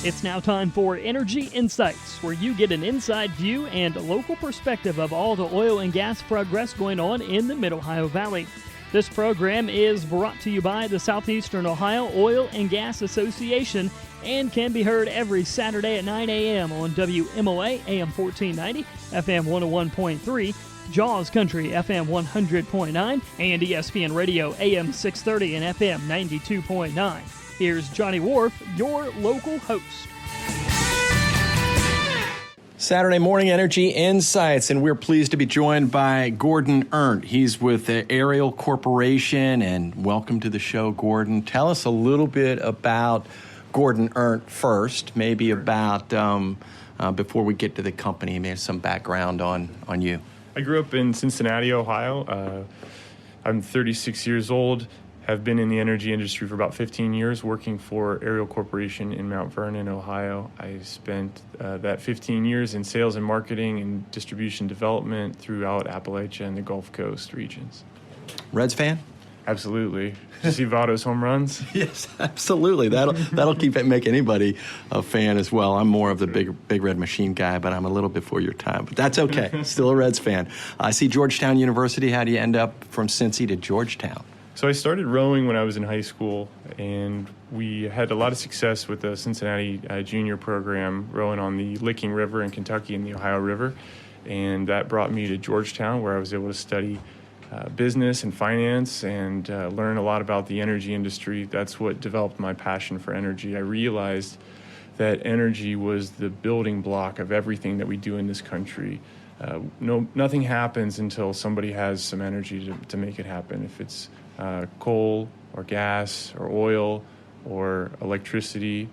It's now time for Energy Insights, where you get an inside view and local perspective of all the oil and gas progress going on in the Mid-Ohio Valley. This program is brought to you by the Southeastern Ohio Oil and Gas Association and can be heard every Saturday at 9 a.m. on WMOA AM 1490, FM 101.3, JAWS Country FM 100.9, and ESPN Radio AM 630 and FM 92.9. Here's Johnny Wharf, your local host. Saturday morning Energy Insights, and we're pleased to be joined by Gordon Erndt. He's with the Ariel Corporation, and welcome to the show, Gordon. Tell us a little bit about Gordon Erndt first, maybe about, before we get to the company, maybe some background on you. I grew up in Cincinnati, Ohio. I'm 36 years old. Have been in the energy industry for about 15 years, working for Ariel Corporation in Mount Vernon, Ohio. I spent that 15 years in sales and marketing and distribution development throughout Appalachia and the Gulf Coast regions. Reds fan? Absolutely. Did you see Votto's home runs? Yes, absolutely. That'll make anybody a fan as well. I'm more of the big red machine guy, but I'm a little before your time. But that's okay. Still a Reds fan. I see Georgetown University. How do you end up from Cincy to Georgetown? So I started rowing when I was in high school, and we had a lot of success with the Cincinnati junior program, rowing on the Licking River in Kentucky and the Ohio River. And that brought me to Georgetown, where I was able to study business and finance and learn a lot about the energy industry. That's what developed my passion for energy. I realized that energy was the building block of everything that we do in this country. Nothing happens until somebody has some energy to make it happen. If it's coal or gas or oil or electricity,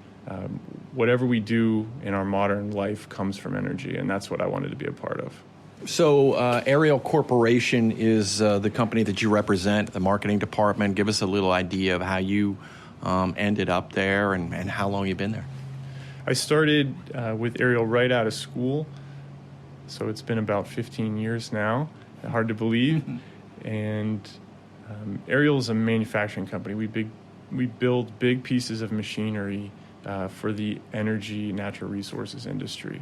whatever we do in our modern life comes from energy, and that's what I wanted to be a part of. So Ariel Corporation is the company that you represent, the marketing department. Give us a little idea of how you ended up there and how long you've been there. I started with Ariel right out of school, so it's been about 15 years now. Hard to believe. And Ariel is a manufacturing company. We build big pieces of machinery for the energy, natural resources industry.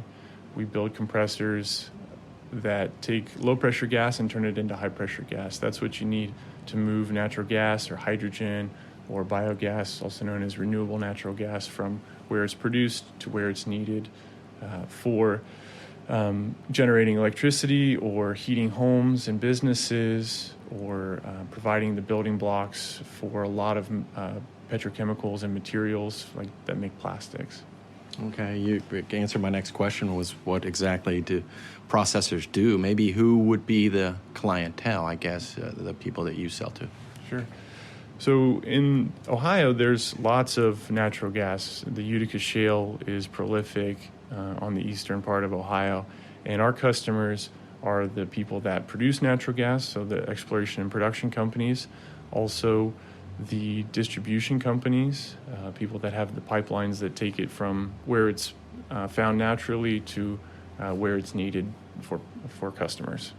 We build compressors that take low-pressure gas and turn it into high-pressure gas. That's what you need to move natural gas or hydrogen or biogas, also known as renewable natural gas, from where it's produced to where it's needed for generating electricity or heating homes and businesses or providing the building blocks for a lot of petrochemicals and materials like that make plastics. Okay, you answered my next question was what exactly do processors do? Maybe who would be the clientele, I guess, the people that you sell to? Sure. So in Ohio, there's lots of natural gas. The Utica Shale is prolific on the eastern part of Ohio, and our customers are the people that produce natural gas, so the exploration and production companies, also the distribution companies, people that have the pipelines that take it from where it's found naturally to where it's needed for customers.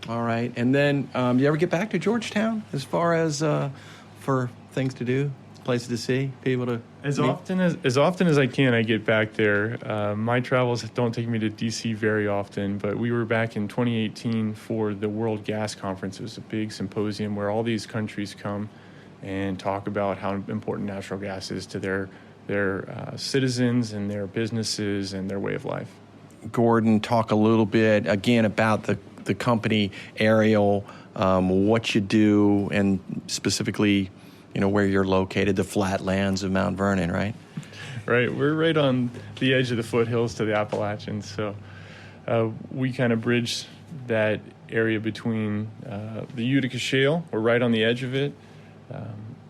All right. And then you ever get back to Georgetown as far as for things to do, places to see, people to As often as I can, I get back there. My travels don't take me to D.C. very often, but we were back in 2018 for the World Gas Conference. It was a big symposium where all these countries come and talk about how important natural gas is to their citizens and their businesses and their way of life. Gordon, talk a little bit again about the company Ariel, what you do, and specifically, where you're located, the flatlands of Mount Vernon, right? Right. We're right on the edge of the foothills to the Appalachians, so we kind of bridge that area between the Utica Shale. We're right on the edge of it.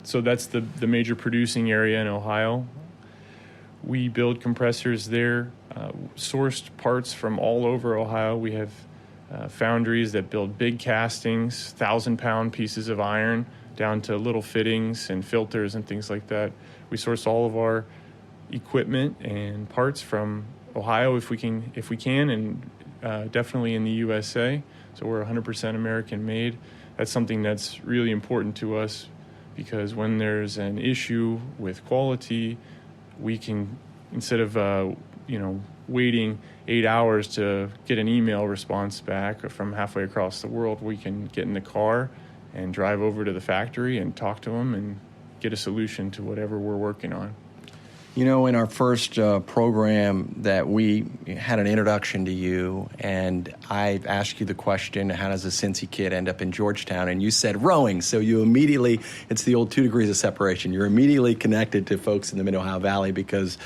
So that's the major producing area in Ohio. We build compressors there, sourced parts from all over Ohio. We have foundries that build big castings, 1,000-pound pieces of iron, down to little fittings and filters and things like that. We source all of our equipment and parts from Ohio if we can, and definitely in the USA. So we're 100% American made. That's something that's really important to us, because when there's an issue with quality, we can instead of waiting 8 hours to get an email response back from halfway across the world, we can get in the car and drive over to the factory and talk to them and get a solution to whatever we're working on. You know, in our first program that we had an introduction to you, and I asked you the question, how does a Cincy kid end up in Georgetown? And you said rowing. So you immediately, it's the old 2 degrees of separation. You're immediately connected to folks in the Mid-Ohio Valley because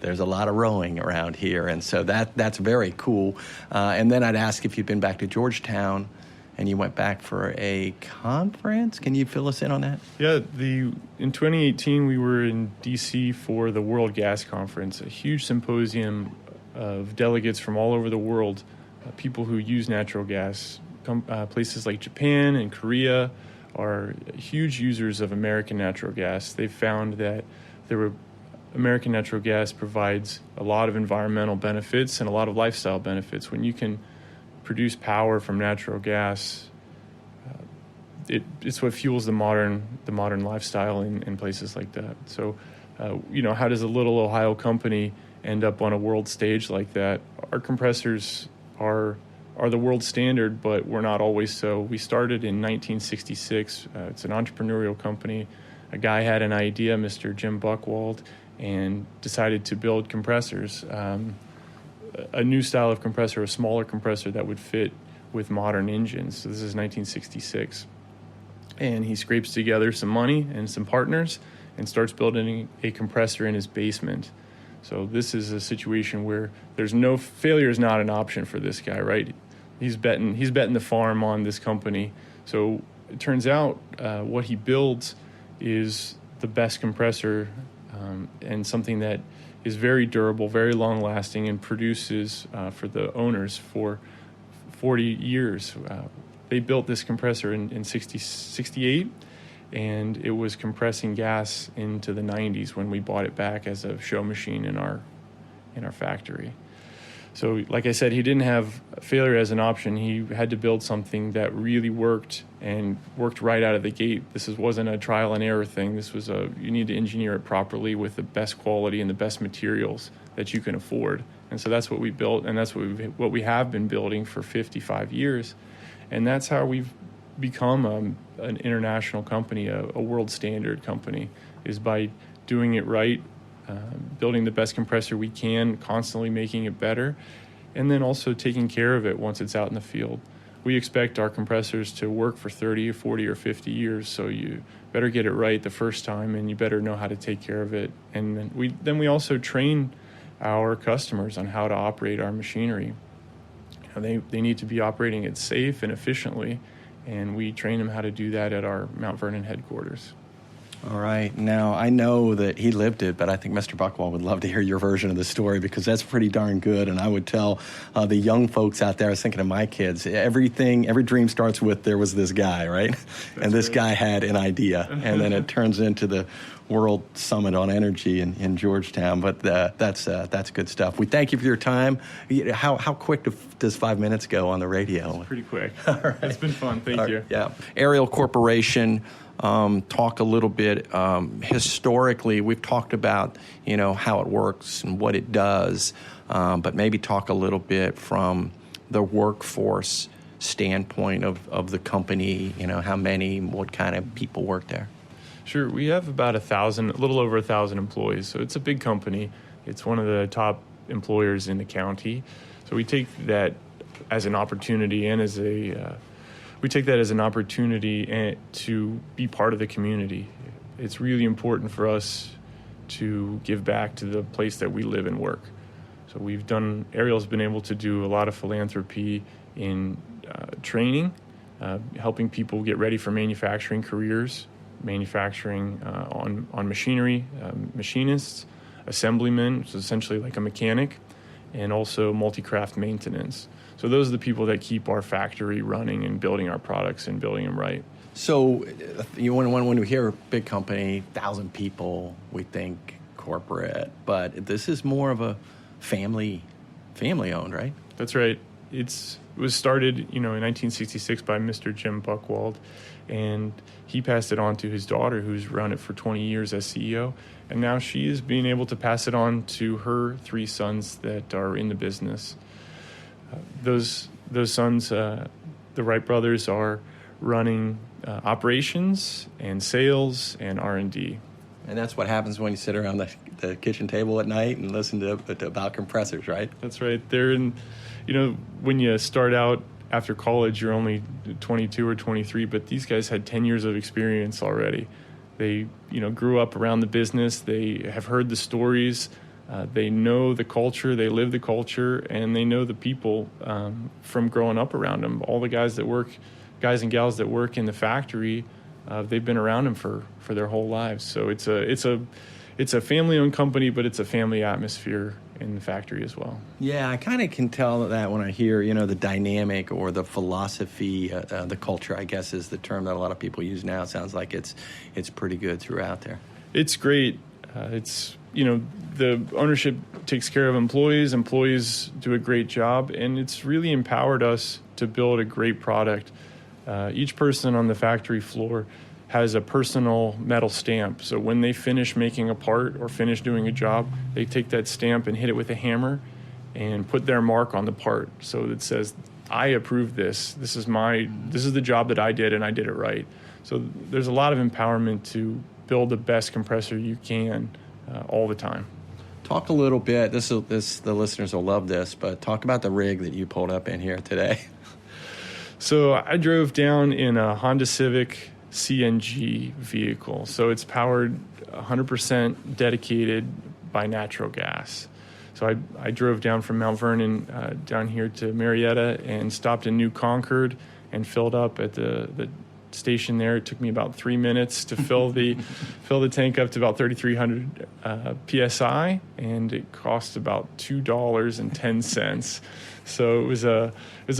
there's a lot of rowing around here. And so that's very cool. And then I'd ask if you've been back to Georgetown, and you went back for a conference. Can you fill us in on that? Yeah, in 2018, we were in D.C. for the World Gas Conference, a huge symposium of delegates from all over the world, people who use natural gas. Places like Japan and Korea are huge users of American natural gas. They found that American natural gas provides a lot of environmental benefits and a lot of lifestyle benefits. When you can produce power from natural gas, it's what fuels the modern lifestyle in places like that. So, how does a little Ohio company end up on a world stage like that? Our compressors are the world standard, but we're not always so. We started in 1966. It's an entrepreneurial company. A guy had an idea, Mr. Jim Buchwald, and decided to build compressors. A new style of compressor, a smaller compressor that would fit with modern engines. So this is 1966. And he scrapes together some money and some partners and starts building a compressor in his basement. So this is a situation where failure is not an option for this guy, right? He's betting the farm on this company. So it turns out what he builds is the best compressor and something that is very durable, very long-lasting, and produces for the owners for 40 years. They built this compressor in 68, and it was compressing gas into the 90s when we bought it back as a show machine in our factory. So, like I said, he didn't have failure as an option. He had to build something that really worked and worked right out of the gate. Wasn't a trial and error thing. You need to engineer it properly with the best quality and the best materials that you can afford. And so that's what we built, and that's what we have been building for 55 years. And that's how we've become an international company, a world standard company, is by doing it right, building the best compressor we can, constantly making it better, and then also taking care of it once it's out in the field. We expect our compressors to work for 30 or 40 or 50 years, so you better get it right the first time, and you better know how to take care of it. And then we also train our customers on how to operate our machinery. They need to be operating it safe and efficiently, and we train them how to do that at our Mount Vernon headquarters. All right. Now, I know that he lived it, but I think Mr. Buchwald would love to hear your version of the story because that's pretty darn good. And I would tell the young folks out there, I was thinking of my kids, every dream starts with there was this guy, right? And this guy had an idea, and then it turns into the World Summit on Energy in Georgetown. But that's good stuff. We thank you for your time. How quick does 5 minutes go on the radio? It's pretty quick. Right. It's been fun. Thank you. Yeah. Ariel Corporation. Talk a little bit historically. We've talked about how it works and what it does, but maybe talk a little bit from the workforce standpoint of the company. How many, what kind of people work there? Sure, we have about 1,000, a little over 1,000 employees. So it's a big company. It's one of the top employers in the county. So we take that as an opportunity and as a to be part of the community. It's really important for us to give back to the place that we live and work. So Ariel's been able to do a lot of philanthropy in training, helping people get ready for manufacturing careers, manufacturing on machinery, machinists, assemblymen, which is essentially like a mechanic, and also multi-craft maintenance. So those are the people that keep our factory running and building our products and building them right. So when we hear a big company, 1,000 people, we think corporate, but this is more of a family-owned, right? That's right. It was started, in 1966 by Mr. Jim Buchwald, And he passed it on to his daughter, who's run it for 20 years as CEO. And now she is being able to pass it on to her 3 sons that are in the business. Those sons, the Wright brothers, are running operations and sales and R&D. And that's what happens when you sit around the kitchen table at night and listen to about compressors, right? That's right. They're in, when you start out after college, you're only 22 or 23, but these guys had 10 years of experience already. They, grew up around the business. They have heard the stories. They know the culture. They live the culture, and they know the people from growing up around them. All the guys and gals that work in the factory, they've been around them for their whole lives. So it's a family-owned company, but it's a family atmosphere in the factory as well. Yeah, I kind of can tell that when I hear, the dynamic or the philosophy, the culture, I guess, is the term that a lot of people use now. It sounds like it's pretty good throughout there. It's great. The ownership takes care of employees. Employees do a great job, and it's really empowered us to build a great product. Each person on the factory floor has a personal metal stamp. So when they finish making a part or finish doing a job, they take that stamp and hit it with a hammer and put their mark on the part. So it says, I approve this. This is the job that I did, and I did it right. So there's a lot of empowerment to build the best compressor you can all the time. Talk a little bit, the listeners will love this, but talk about the rig that you pulled up in here today. So I drove down in a Honda Civic CNG vehicle. So it's powered 100% dedicated by natural gas. So I drove down from Mount Vernon down here to Marietta and stopped in New Concord and filled up at the station there. It took me about 3 minutes to fill the tank up to about 3,300 psi, and it cost about $2.10. So it was a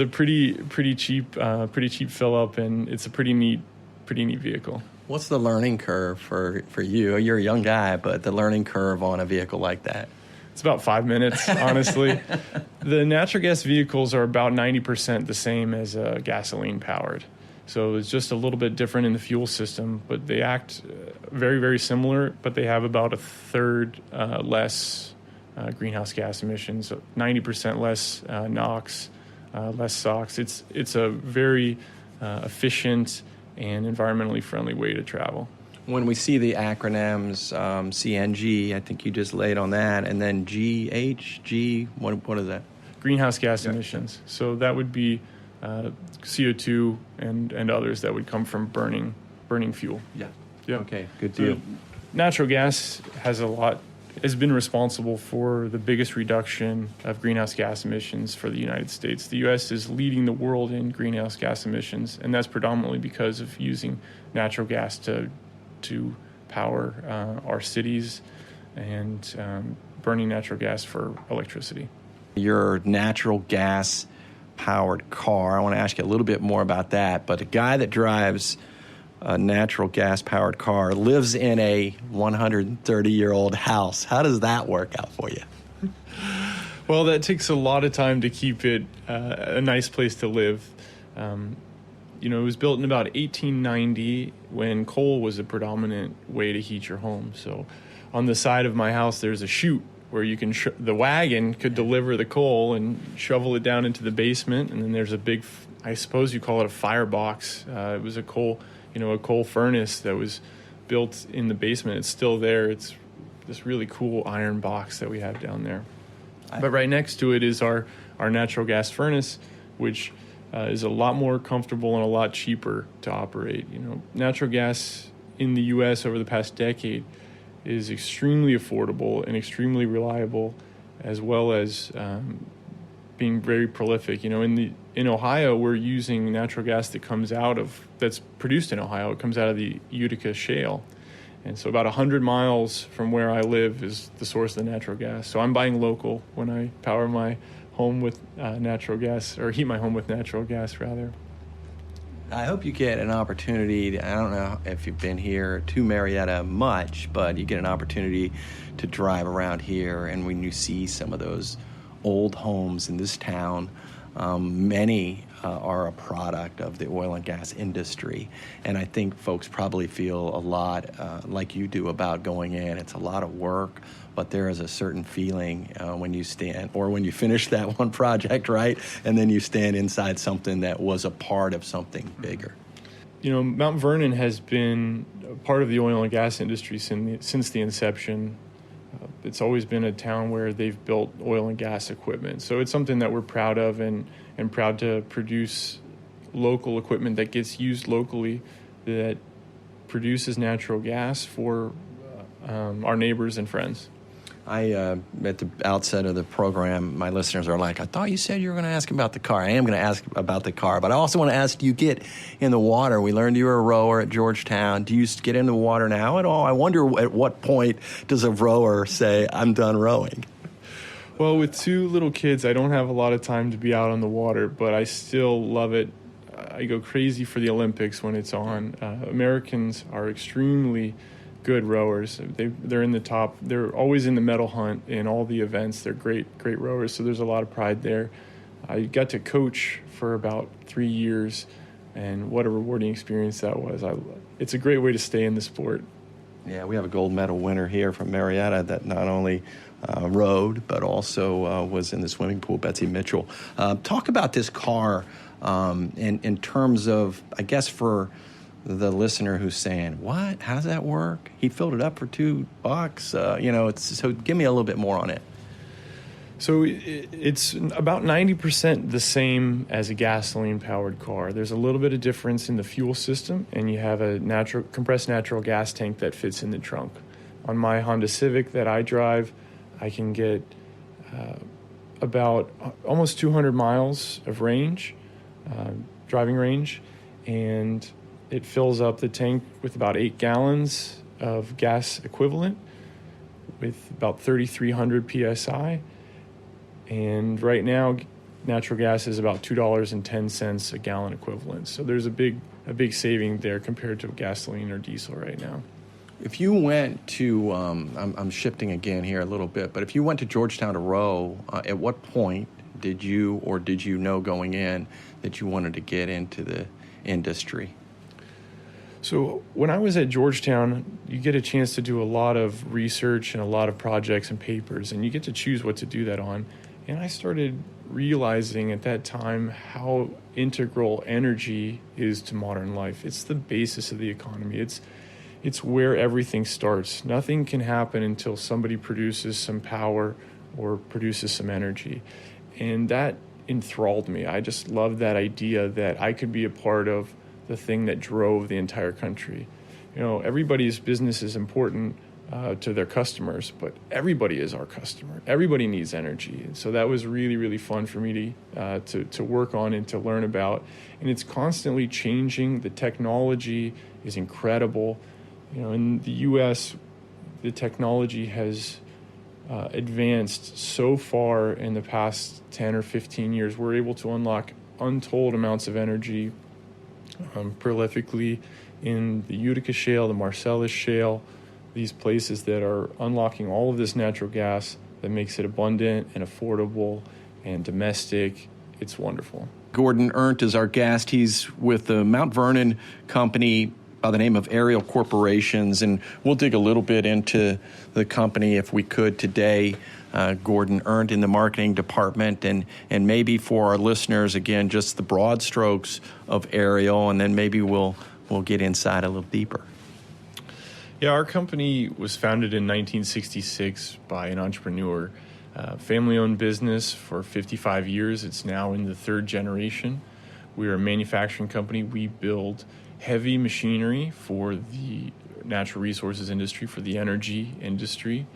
pretty cheap fill up, and it's a pretty neat vehicle. What's the learning curve for you? You're a young guy, but the learning curve on a vehicle like that? It's about 5 minutes, honestly. The natural gas vehicles are about 90% the same as gasoline powered. So it's just a little bit different in the fuel system, but they act very, very similar, but they have about a third less greenhouse gas emissions, so 90% less NOx, less SOx. It's a very efficient and environmentally friendly way to travel. When we see the acronyms, CNG, I think you just laid on that, and then GHG, what is that? Greenhouse gas emissions. So that would be CO2 and others that would come from burning fuel. Yeah. Yeah. Okay, good deal. So natural gas has been responsible for the biggest reduction of greenhouse gas emissions for the United States. The U.S. is leading the world in greenhouse gas emissions, and that's predominantly because of using natural gas to power our cities and burning natural gas for electricity. Your natural gas powered car, I want to ask you a little bit more about that, but a guy that drives a natural gas powered car lives in a 130-year-old house. How does that work out for you? Well, that takes a lot of time to keep it a nice place to live. It was built in about 1890 when coal was a predominant way to heat your home. So on the side of my house, there's a chute where you can the wagon could deliver the coal and shovel it down into the basement, and then there's a big, I suppose you call it a firebox. It was a coal furnace that was built in the basement. It's still there. It's this really cool iron box that we have down there. But right next to it is our natural gas furnace, which is a lot more comfortable and a lot cheaper to operate. Natural gas in the U.S. over the past decade is extremely affordable and extremely reliable, as well as being very prolific. In Ohio, we're using natural gas that's produced in Ohio. It comes out of the Utica Shale. And so about 100 miles from where I live is the source of the natural gas. So I'm buying local when I power my home with natural gas, or heat my home with natural gas, rather. I hope you get an opportunity. I don't know if you've been here to Marietta much, but you get an opportunity to drive around here, and when you see some of those old homes in this town, many are a product of the oil and gas industry. And I think folks probably feel a lot like you do about going in. It's a lot of work, but there is a certain feeling when you stand, or when you finish that one project, right? And then you stand inside something that was a part of something bigger. Mount Vernon has been a part of the oil and gas industry since the inception. It's always been a town where they've built oil and gas equipment. So it's something that we're proud of, and proud to produce local equipment that gets used locally, that produces natural gas for our neighbors and friends. At the outset of the program, my listeners are like, I thought you said you were going to ask about the car. I am going to ask about the car, but I also want to ask, do you get in the water? We learned you were a rower at Georgetown. Do you get in the water now at all? I wonder at what point does a rower say, I'm done rowing? Well, with two little kids, I don't have a lot of time to be out on the water, but I still love it. I go crazy for the Olympics when it's on. Americans are extremely good rowers. They're in the top. They're always in the medal hunt in all the events. They're great rowers, so there's a lot of pride there. I got to coach for about 3 years, and what a rewarding experience that was. It's a great way to stay in the sport. Yeah, we have a gold medal winner here from Marietta that not only rowed, but also was in the swimming pool, Betsy Mitchell. Talk about this car in terms of, I guess, for the listener who's saying, what? How does that work? He filled it up for $2. So give me a little bit more on it. So it's about 90% the same as a gasoline-powered car. There's a little bit of difference in the fuel system, and you have a compressed natural gas tank that fits in the trunk. On my Honda Civic that I drive, I can get about almost 200 miles of range, driving range, and it fills up the tank with about 8 gallons of gas equivalent with about 3,300 PSI. And right now, natural gas is about $2.10 a gallon equivalent. So there's a big saving there compared to gasoline or diesel right now. If you went to, I'm shifting again here a little bit, but if you went to Georgetown to row, at what point did you know going in that you wanted to get into the industry? So when I was at Georgetown, you get a chance to do a lot of research and a lot of projects and papers, and you get to choose what to do that on. And I started realizing at that time how integral energy is to modern life. It's the basis of the economy. It's where everything starts. Nothing can happen until somebody produces some power or produces some energy. And that enthralled me. I just loved that idea that I could be a part of the thing that drove the entire country. Everybody's business is important to their customers, but everybody is our customer. Everybody needs energy. And so that was really, really fun for me to work on and to learn about. And it's constantly changing. The technology is incredible. In the U.S., the technology has advanced so far in the past 10 or 15 years. We're able to unlock untold amounts of energy prolifically in the Utica Shale, the Marcellus Shale, these places that are unlocking all of this natural gas that makes it abundant and affordable and domestic. It's wonderful. Gordon Erndt is our guest. He's with the Mount Vernon company by the name of Ariel Corporations, and we'll dig a little bit into the company if we could today. Gordon Erndt in the marketing department, and maybe for our listeners, again, just the broad strokes of Ariel, and then maybe we'll get inside a little deeper. Yeah, our company was founded in 1966 by an entrepreneur, family-owned business for 55 years. It's now in the third generation. We're a manufacturing company. We build heavy machinery for the natural resources industry, for the energy industry.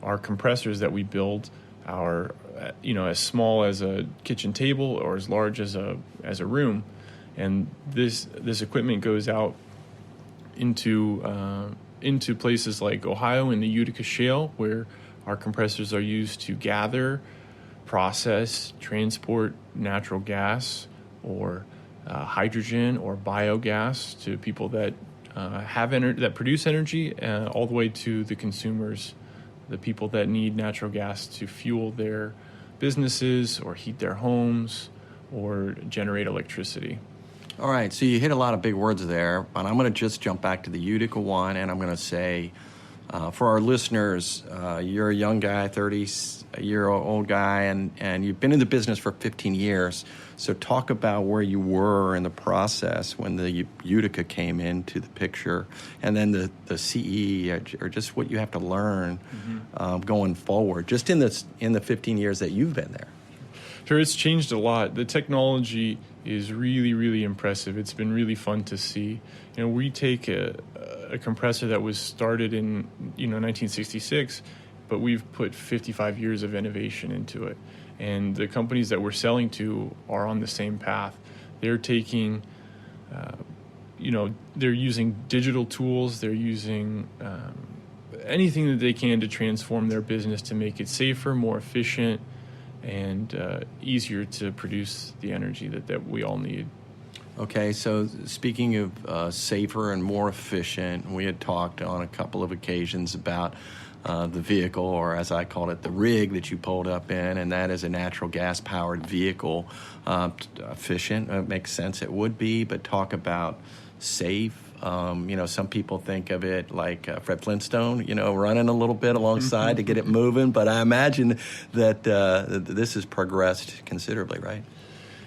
Our compressors that we build are, as small as a kitchen table or as large as a room, and this equipment goes out into places like Ohio in the Utica Shale, where our compressors are used to gather, process, transport natural gas or hydrogen or biogas to people that that produce energy, all the way to the consumers, the people that need natural gas to fuel their businesses or heat their homes or generate electricity. All right, so you hit a lot of big words there, but I'm going to just jump back to the Utica one, and I'm going to say, for our listeners, you're a young guy, 30-year-old guy, and you've been in the business for 15 years. So talk about where you were in the process when the Utica came into the picture, and then the CE, or just what you have to learn going forward, just in the 15 years that you've been there. Sure, it's changed a lot. The technology is really, really impressive. It's been really fun to see. We take a compressor that was started in 1966, but we've put 55 years of innovation into it. And the companies that we're selling to are on the same path. They're taking, they're using digital tools. They're using anything that they can to transform their business to make it safer, more efficient, and easier to produce the energy that we all need. Okay, so speaking of safer and more efficient, we had talked on a couple of occasions about the vehicle, or as I called it, the rig that you pulled up in, and that is a natural gas-powered vehicle. Efficient, it makes sense it would be, but talk about safe. Some people think of it like Fred Flintstone, running a little bit alongside to get it moving, but I imagine that this has progressed considerably, right?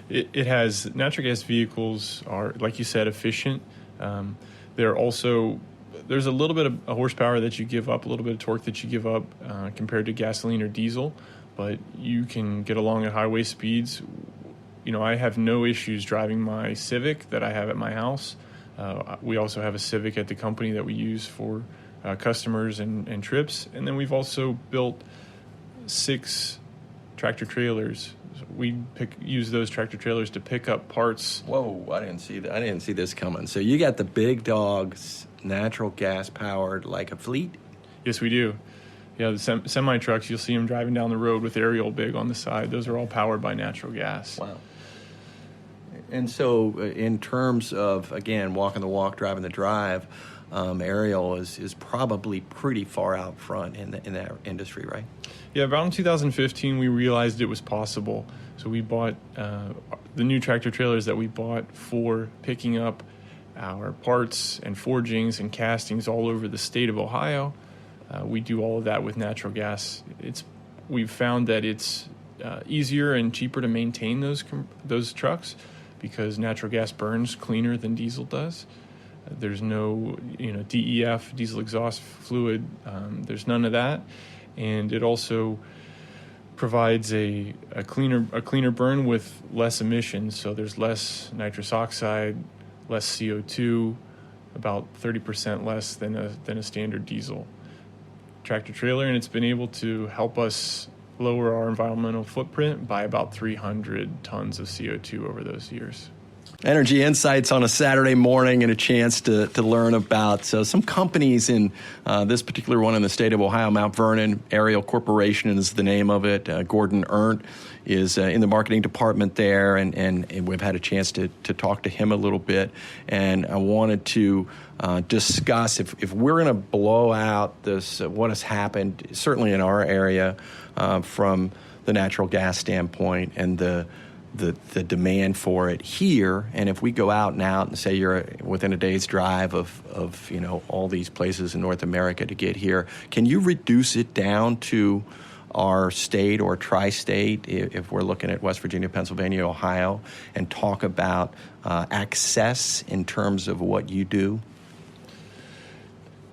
It has. Natural gas vehicles are, like you said, efficient. There's a little bit of horsepower that you give up, a little bit of torque that you give up compared to gasoline or diesel, but you can get along at highway speeds. I have no issues driving my Civic that I have at my house. We also have a Civic at the company that we use for customers and trips. And then we've also built 6 tractor trailers. We use those tractor trailers to pick up parts. Whoa, I didn't see that. I didn't see this coming. So you got the big dogs, natural gas powered, like a fleet? Yes, we do. Yeah, the semi trucks, you'll see them driving down the road with aerial big on the side. Those are all powered by natural gas. Wow. And so in terms of, again, walking the walk, driving the drive, aerial is probably pretty far out front in that industry, right? Yeah, about in 2015, we realized it was possible. So we bought the new tractor trailers that we bought for picking up our parts and forgings and castings all over the state of Ohio. We do all of that with natural gas. We've found that it's easier and cheaper to maintain those trucks because natural gas burns cleaner than diesel does. There's no, DEF, diesel exhaust fluid. There's none of that, and it also provides a cleaner burn with less emissions. So there's less nitrous oxide, less CO2, about 30% less than a standard diesel tractor trailer, and it's been able to help us lower our environmental footprint by about 300 tons of CO2 over those years. Energy Insights on a Saturday morning, and a chance to learn about some companies in this particular one in the state of Ohio. Mount Vernon Aerial Corporation is the name of it. Gordon Erndt is in the marketing department there, and we've had a chance to talk to him a little bit. And I wanted to discuss if we're going to blow out this, what has happened, certainly in our area, from the natural gas standpoint and the demand for it here, and if we go out and say you're within a day's drive of all these places in North America to get here, can you reduce it down to our state or tri-state, if we're looking at West Virginia, Pennsylvania, Ohio, and talk about access in terms of what you do?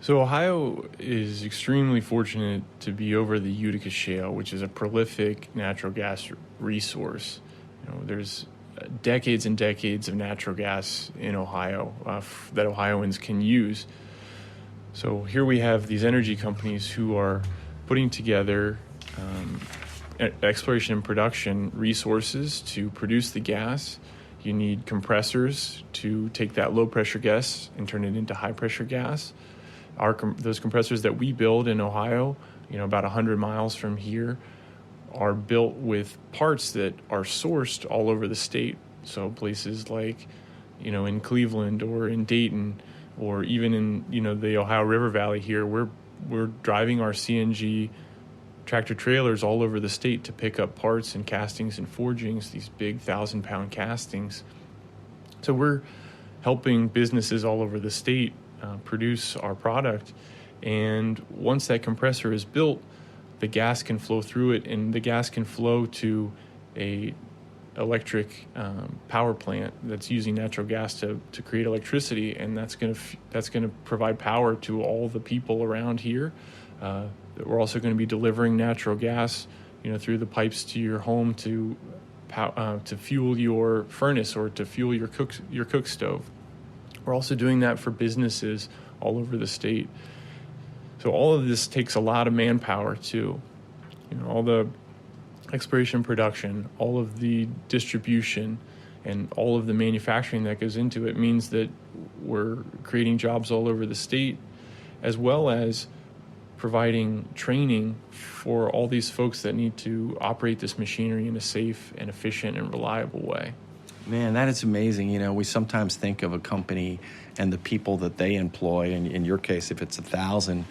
So Ohio is extremely fortunate to be over the Utica Shale, which is a prolific natural gas resource. There's decades and decades of natural gas in Ohio that Ohioans can use. So here we have these energy companies who are putting together exploration and production resources to produce the gas. You need compressors to take that low-pressure gas and turn it into high-pressure gas. Those compressors that we build in Ohio, about 100 miles from here, are built with parts that are sourced all over the state. So places like, in Cleveland or in Dayton, or even in, the Ohio River Valley here, we're driving our CNG tractor trailers all over the state to pick up parts and castings and forgings, these big 1,000-pound castings. So we're helping businesses all over the state produce our product. And once that compressor is built, the gas can flow through it, and the gas can flow to a electric power plant that's using natural gas to create electricity, and that's going to provide power to all the people around here. We're also going to be delivering natural gas, through the pipes to your home to fuel your furnace or to fuel your cook stove. We're also doing that for businesses all over the state. So all of this takes a lot of manpower too. All the exploration, production, all of the distribution, and all of the manufacturing that goes into it means that we're creating jobs all over the state, as well as providing training for all these folks that need to operate this machinery in a safe and efficient and reliable way. Man, that is amazing. We sometimes think of a company and the people that they employ, and in your case, if it's 1,000,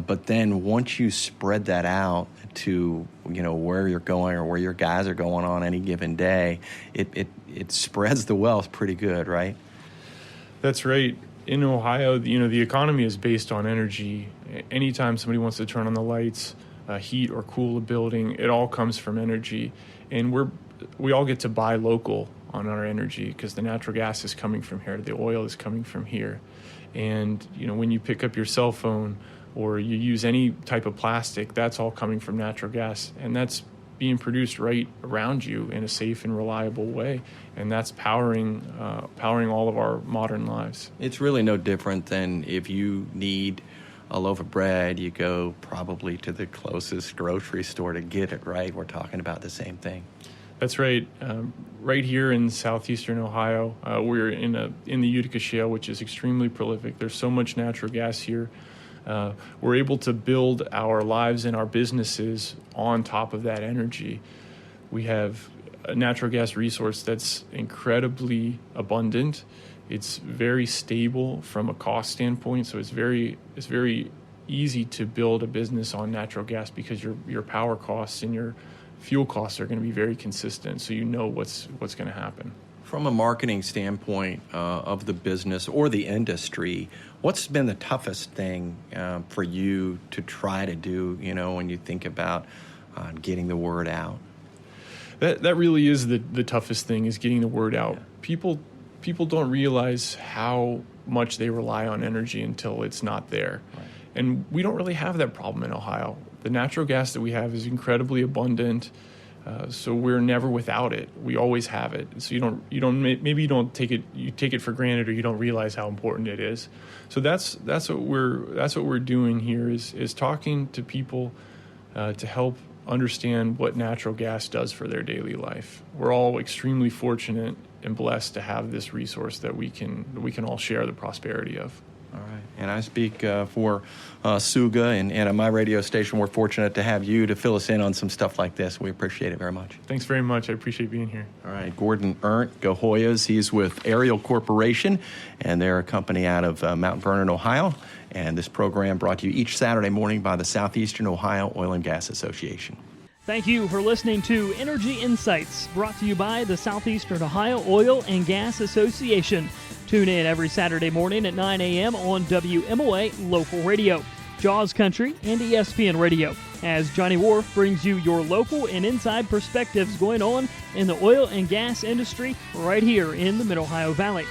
but then once you spread that out to, where you're going or where your guys are going on any given day, it spreads the wealth pretty good, right? That's right. In Ohio, the economy is based on energy. Anytime somebody wants to turn on the lights, heat or cool a building, it all comes from energy. And we all get to buy local on our energy because the natural gas is coming from here, the oil is coming from here. And when you pick up your cell phone or you use any type of plastic, that's all coming from natural gas, and that's being produced right around you in a safe and reliable way, and that's powering all of our modern lives. It's really no different than if you need a loaf of bread, you go probably to the closest grocery store to get it, right? We're talking about the same thing. That's right. Right here in Southeastern Ohio, we're in the Utica Shale, which is extremely prolific. There's so much natural gas here. We're able to build our lives and our businesses on top of that energy. We have a natural gas resource that's incredibly abundant. It's very stable from a cost standpoint, so it's very easy to build a business on natural gas because your power costs and your fuel costs are going to be very consistent, so what's going to happen. From a marketing standpoint of the business or the industry, what's been the toughest thing for you to try to do, when you think about getting the word out? That really is the toughest thing, is getting the word out. Yeah. People don't realize how much they rely on energy until it's not there. Right. And we don't really have that problem in Ohio. The natural gas that we have is incredibly abundant, so we're never without it. We always have it. So you take it for granted, or you don't realize how important it is. So that's what we're doing here is talking to people to help understand what natural gas does for their daily life. We're all extremely fortunate and blessed to have this resource that we can all share the prosperity of. All right. And I speak for Suga and at my radio station. We're fortunate to have you to fill us in on some stuff like this. We appreciate it very much. Thanks very much. I appreciate being here. All right. Gordon Erndt, go Hoyas. He's with Ariel Corporation, and they're a company out of Mount Vernon, Ohio. And this program brought to you each Saturday morning by the Southeastern Ohio Oil and Gas Association. Thank you for listening to Energy Insights, brought to you by the Southeastern Ohio Oil and Gas Association. Tune in every Saturday morning at 9 a.m. on WMOA Local Radio, Jaws Country, and ESPN Radio, as Johnny Wharf brings you your local and inside perspectives going on in the oil and gas industry right here in the Mid-Ohio Valley.